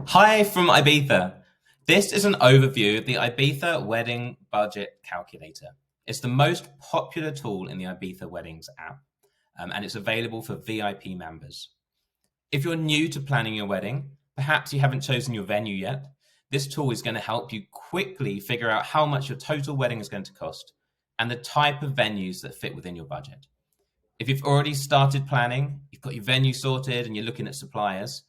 Hi from Ibiza. This is an overview of the Ibiza Wedding Budget Calculator. It's the most popular tool in the Ibiza Weddings app, and it's available for VIP members. If you're new to planning your wedding, perhaps you haven't chosen your venue yet, this tool is going to help you quickly figure out how much your total wedding is going to cost and the type of venues that fit within your budget. If you've already started planning, you've got your venue sorted and you're looking at suppliers,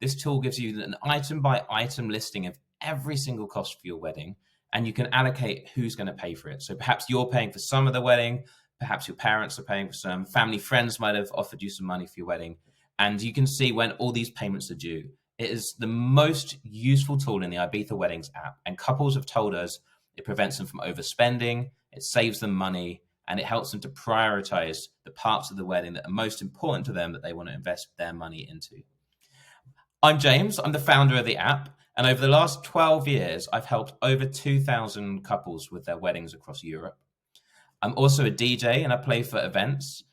this tool gives you an item by item listing of every single cost for your wedding, and you can allocate who's going to pay for it. So perhaps you're paying for some of the wedding, perhaps your parents are paying for some, family friends might have offered you some money for your wedding, and you can see when all these payments are due. It is the most useful tool in the Ibiza Weddings app, and couples have told us it prevents them from overspending, it saves them money, and it helps them to prioritize the parts of the wedding that are most important to them that they want to invest their money into. I'm James, I'm the founder of the app, and over the last 12 years, I've helped over 2,000 couples with their weddings across Europe. I'm also a DJ and I play for events.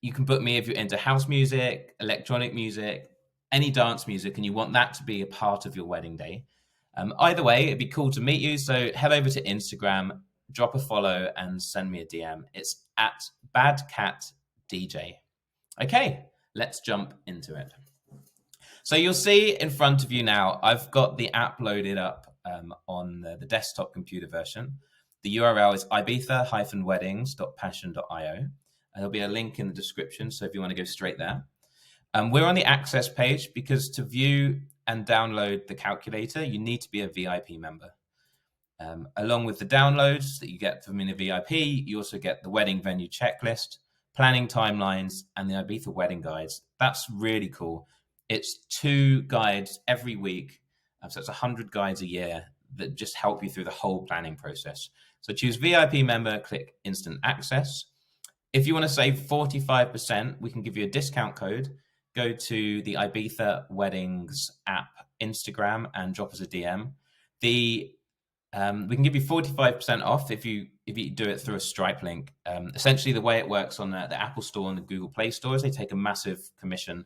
You can book me if you're into house music, electronic music, any dance music, and you want that to be a part of your wedding day. Either way, it'd be cool to meet you. So head over to Instagram, drop a follow, and send me a DM. It's at badcatdj. Okay, let's jump into it. So you'll see in front of you now, I've got the app loaded up on the desktop computer version. The URL is ibiza-weddings.passion.io. There'll be a link in the description, so if you want to go straight there. We're on the access page because to view and download the calculator, you need to be a VIP member. Along with the downloads that you get from being a VIP, you also get the wedding venue checklist, planning timelines, and the Ibiza wedding guides. That's really cool. It's 2 guides every week, so it's 100 guides a year that just help you through the whole planning process. So choose VIP member, click instant access. If you want to save 45%, we can give you a discount code. Go to the Ibiza Weddings app Instagram and drop us a DM. We can give you 45% off if you do it through a Stripe link. Essentially, the way it works on the Apple Store and the Google Play Store is they take a massive commission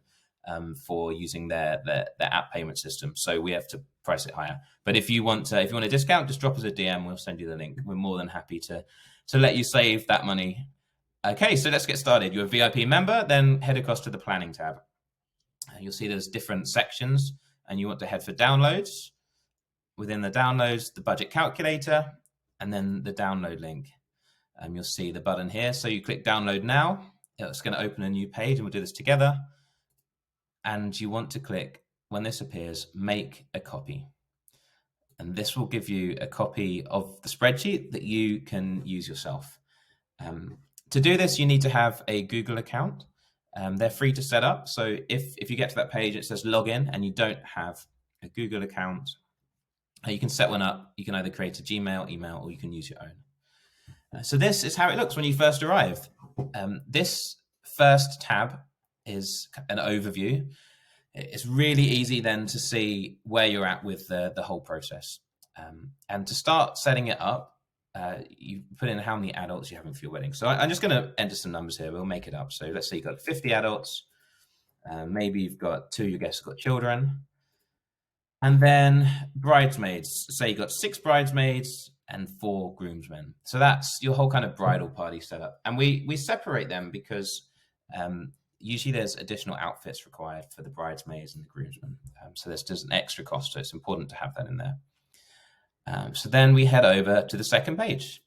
for using their app payment system. So we have to price it higher. But if you want a discount, just drop us a DM. We'll send you the link. We're more than happy to let you save that money. Okay, so let's get started. You're a VIP member, then head across to the planning tab. You'll see there's different sections, and you want to head for downloads. Within the downloads, the budget calculator, and then the download link. You'll see the button here. So you click download now. It's going to open a new page, and we'll do this together. And you want to click, when this appears, make a copy. And this will give you a copy of the spreadsheet that you can use yourself. To do this, you need to have a Google account. They're free to set up. So if you get to that page, it says login and you don't have a Google account, you can set one up. You can either create a Gmail, email, or you can use your own. So this is how it looks when you first arrive. This first tab is an overview. It's really easy then to see where you're at with the whole process. And to start setting it up, you put in how many adults you have for your wedding. So I'm just going to enter some numbers here. We'll make it up. So let's say you've got 50 adults. Maybe you've got 2 of your guests have got children. And then bridesmaids. Say you've got 6 bridesmaids and 4 groomsmen. So that's your whole kind of bridal party setup. And we separate them because usually there's additional outfits required for the bridesmaids and the groomsmen. So there's an extra cost. So it's important to have that in there. So then we head over to the second page.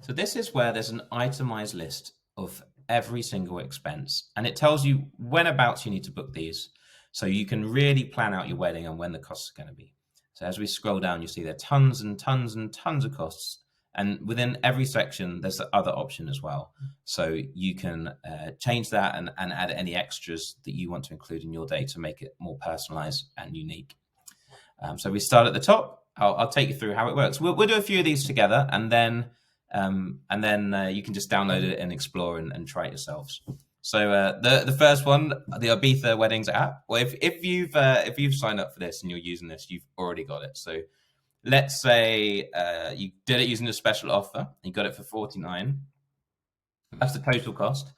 So this is where there's an itemized list of every single expense, and it tells you whenabouts you need to book these, so you can really plan out your wedding and when the costs are going to be. So as we scroll down, you see there are tons and tons and tons of costs, and within every section, there's the other option as well. So you can change that and add any extras that you want to include in your day to make it more personalized and unique. So we start at the top. I'll take you through how it works. We'll do a few of these together, and then you can just download it and explore and try it yourselves. So the first one, the Ibiza Weddings app. Well, if you've signed up for this and you're using this, you've already got it. So let's say you did it using a special offer. You got it for $49. That's the total cost.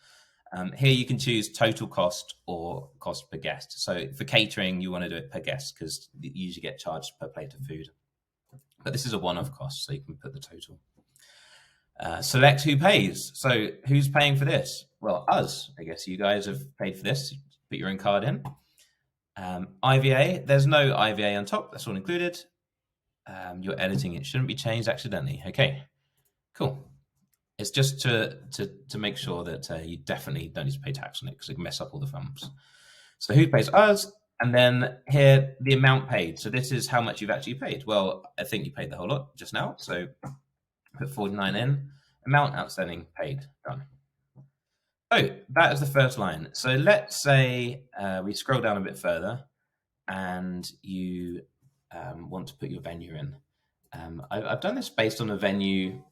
Here you can choose total cost or cost per guest. So for catering, you want to do it per guest because you usually get charged per plate of food. But this is a one-off cost, so you can put the total. Select who pays. So who's paying for this? Well, us. I guess you guys have paid for this. Put your own card in. IVA. There's no IVA on top. That's all included. You're editing. It shouldn't be changed accidentally. Okay, cool. It's just to make sure that you definitely don't need to pay tax on it because it can mess up all the thumbs. So who pays us? And then here, the amount paid. So this is how much you've actually paid. Well, I think you paid the whole lot just now. So put 49 in. Amount outstanding paid. Done. So that is the first line. So let's say we scroll down a bit further and you want to put your venue in. I've done this based on a venue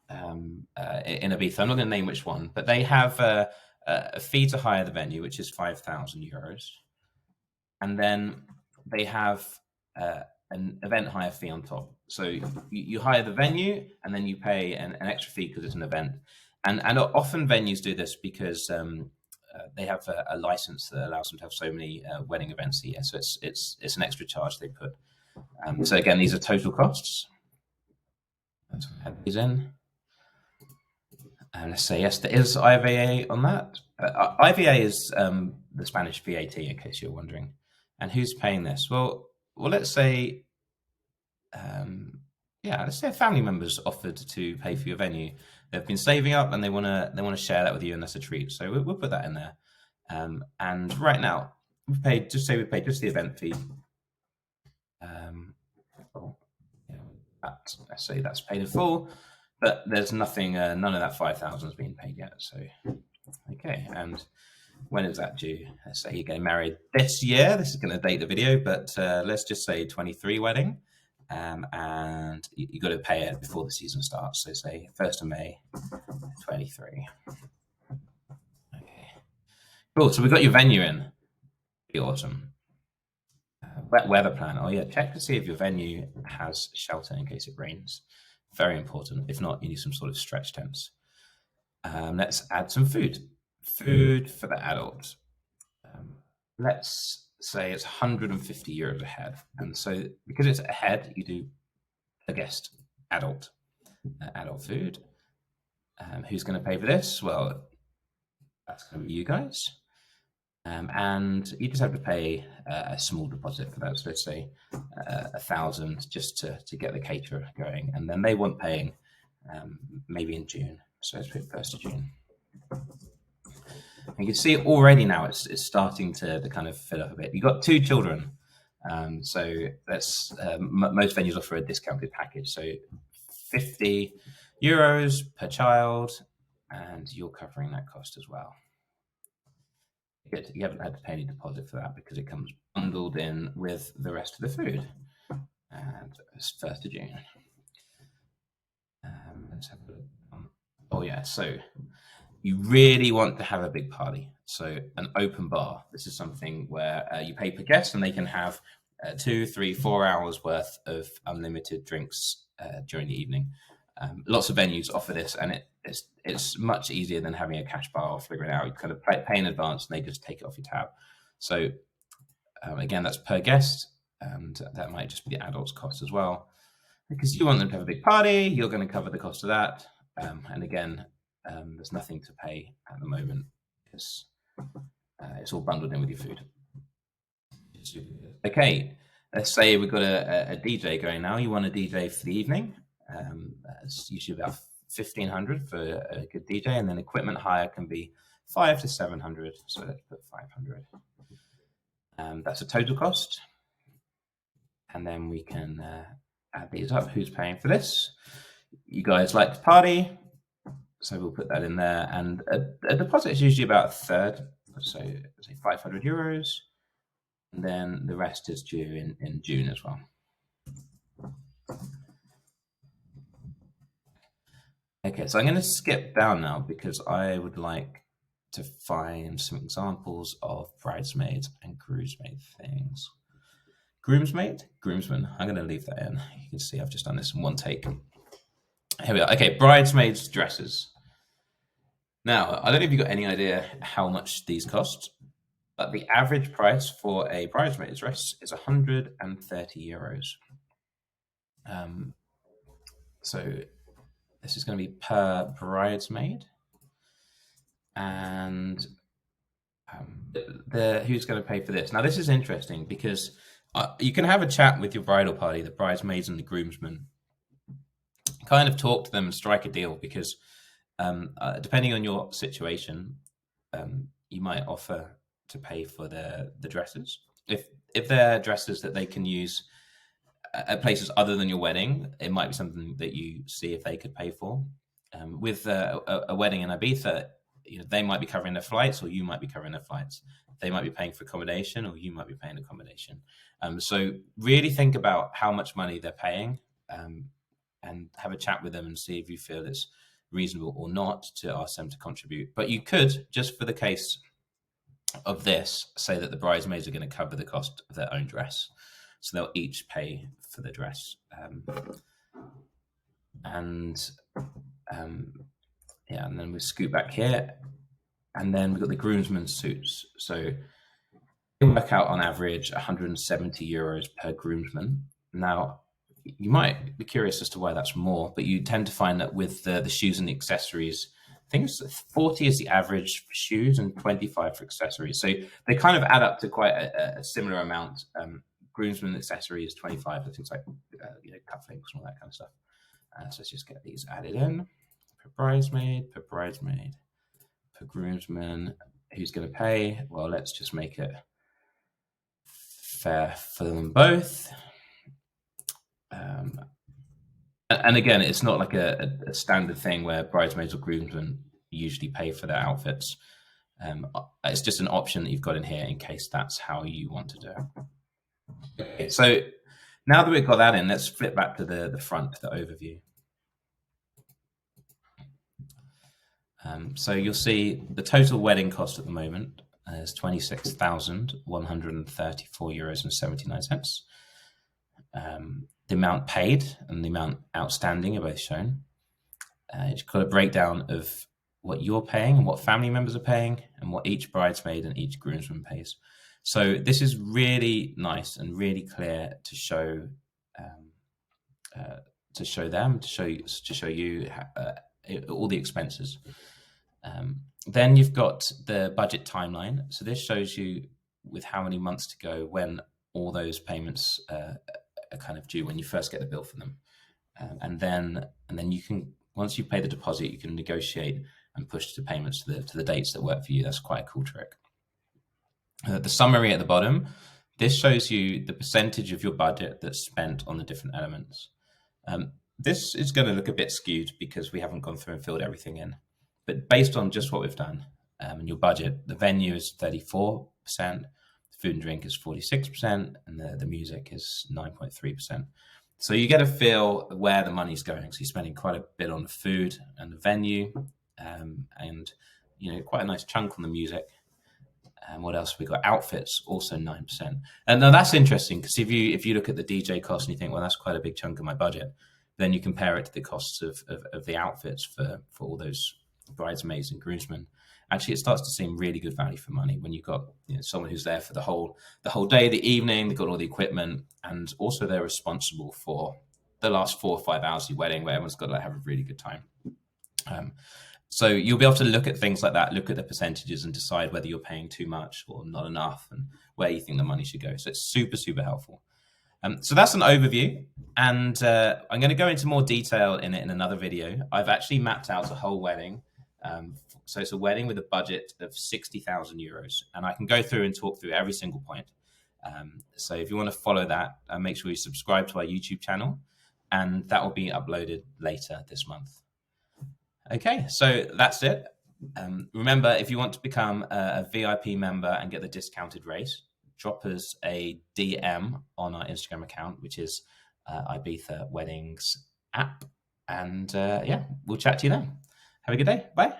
in Ibiza. I'm not going to name which one, but they have a fee to hire the venue, which is €5,000. And then they have an event hire fee on top. So you hire the venue and then you pay an extra fee because it's an event. And often venues do this because they have a license that allows them to have so many wedding events a year. So it's an extra charge they put. So again, these are total costs. Let's add these in. And let's say yes, there is IVA on that. IVA is the Spanish VAT, in case you're wondering. And who's paying this? Well, let's say, let's say a family member's offered to pay for your venue. They've been saving up and they want to share that with you, and that's a treat. So we'll put that in there. And right now, we paid just the event fee. Let's say that's paid in full, but there's nothing. None of that 5,000 has been paid yet. So okay, and when is that due? Let's say you're getting married this year. This is going to date the video, but let's just say 23 wedding. And you got to pay it before the season starts. So say 1st of May, 23. Okay, cool. So we've got your venue in. Pretty awesome. Weather plan. Oh yeah, check to see if your venue has shelter in case it rains. Very important. If not, you need some sort of stretch tents. Let's add some food. Food for the adult. Let's say it's €150 a head. And so because it's a head, you do a guest adult food. Who's going to pay for this? Well, that's going to be you guys. And you just have to pay a small deposit for that. So let's say 1,000 just to get the caterer going. And then they want paying maybe in June. So let's put 1st of June. And you can see already now it's starting to kind of fill up a bit. You've got 2 children. So that's most venues offer a discounted package. So €50 per child, and you're covering that cost as well. Good. You haven't had to pay any deposit for that because it comes bundled in with the rest of the food. And it's 1st of June. Let's have a look. Oh yeah, so you really want to have a big party. So an open bar. This is something where you pay per guest and they can have 2, 3, 4 hours worth of unlimited drinks during the evening. Lots of venues offer this, and it's much easier than having a cash bar or figuring it out. You kind of pay in advance and they just take it off your tab. So again, that's per guest, and that might just be the adult's cost as well. Because you want them to have a big party, you're going to cover the cost of that. And again, there's nothing to pay at the moment because it's all bundled in with your food. Okay, let's say we've got a DJ going now. You want a DJ for the evening. It's usually about 1,500 for a good DJ, and then equipment hire can be 500 to 700. So let's put 500. That's a total cost, and then we can add these up. Who's paying for this? You guys like to party, so we'll put that in there. And a deposit is usually about a third, so say €500, and then the rest is due in June as well. Okay, so I'm going to skip down now because I would like to find some examples of bridesmaids and groomsmaid things. Groomsman. I'm going to leave that in. You can see I've just done this in one take. Here we are. Okay, bridesmaids dresses. Now, I don't know if you've got any idea how much these cost, but the average price for a bridesmaid's dress is 130 euros. So this is going to be per bridesmaid, and who's going to pay for this? Now, this is interesting because you can have a chat with your bridal party, the bridesmaids and the groomsmen, kind of talk to them and strike a deal, because depending on your situation, you might offer to pay for the dresses. If they're dresses that they can use at places other than your wedding, it might be something that you see if they could pay for. With a wedding in Ibiza, they might be covering their flights, or you might be covering their flights. They might be paying for accommodation, or you might be paying accommodation. So really think about how much money they're paying, and have a chat with them and see if you feel it's reasonable or not to ask them to contribute. But you could, just for the case of this, say that the bridesmaids are going to cover the cost of their own dress. So they'll each pay for the dress. And then we scoot back here. And then we've got the groomsmen's suits. So they work out on average 170 euros per groomsman. Now, you might be curious as to why that's more, but you tend to find that with the shoes and the accessories, I think it's 40 is the average for shoes and 25 for accessories. So they kind of add up to quite a similar amount. Groomsmen accessories 25 for things like cufflinks and all that kind of stuff. So let's just get these added in. Per bridesmaid, per groomsman. Who's going to pay? Well, let's just make it fair for them both. And again, it's not like a standard thing where bridesmaids or groomsmen usually pay for their outfits. It's just an option that you've got in here in case that's how you want to do it. Okay, so now that we've got that in, let's flip back to the front, the overview. So you'll see the total wedding cost at the moment is 26,134 euros and 79 cents. The amount paid and the amount outstanding are both shown. You've got a breakdown of what you're paying and what family members are paying and what each bridesmaid and each groomsman pays. So this is really nice and really clear to show them, to show you all the expenses. Then you've got the budget timeline. So this shows you with how many months to go when all those payments are kind of due, when you first get the bill for them. And then you can, once you pay the deposit, you can negotiate and push the payments to the dates that work for you. That's quite a cool trick. The summary at the bottom, this shows you the percentage of your budget that's spent on the different elements. This is going to look a bit skewed because we haven't gone through and filled everything in. But based on just what we've done and your budget, the venue is 34%, food and drink is 46%, and the music is 9.3%. So you get a feel where the money's going. So you're spending quite a bit on the food and the venue, and quite a nice chunk on the music. And what else have we got? Outfits, also 9%. And now that's interesting because if you look at the DJ cost and you think, well, that's quite a big chunk of my budget, then you compare it to the costs of the outfits for all those bridesmaids and groomsmen. Actually, it starts to seem really good value for money when you've got someone who's there for the whole day, the evening. They've got all the equipment, and also they're responsible for the last 4 or 5 hours of your wedding, where everyone's got to have a really good time. So you'll be able to look at things like that, look at the percentages, and decide whether you're paying too much or not enough, and where you think the money should go. So it's super, super helpful. So that's an overview, and I'm going to go into more detail in it in another video. I've actually mapped out a whole wedding. So it's a wedding with a budget of 60,000 euros, and I can go through and talk through every single point. So if you want to follow that, make sure you subscribe to our YouTube channel, and that will be uploaded later this month. Okay, so that's it. Remember, if you want to become a VIP member and get the discounted rate, drop us a DM on our Instagram account, which is Ibiza Weddings app. And we'll chat to you then. Have a good day. Bye.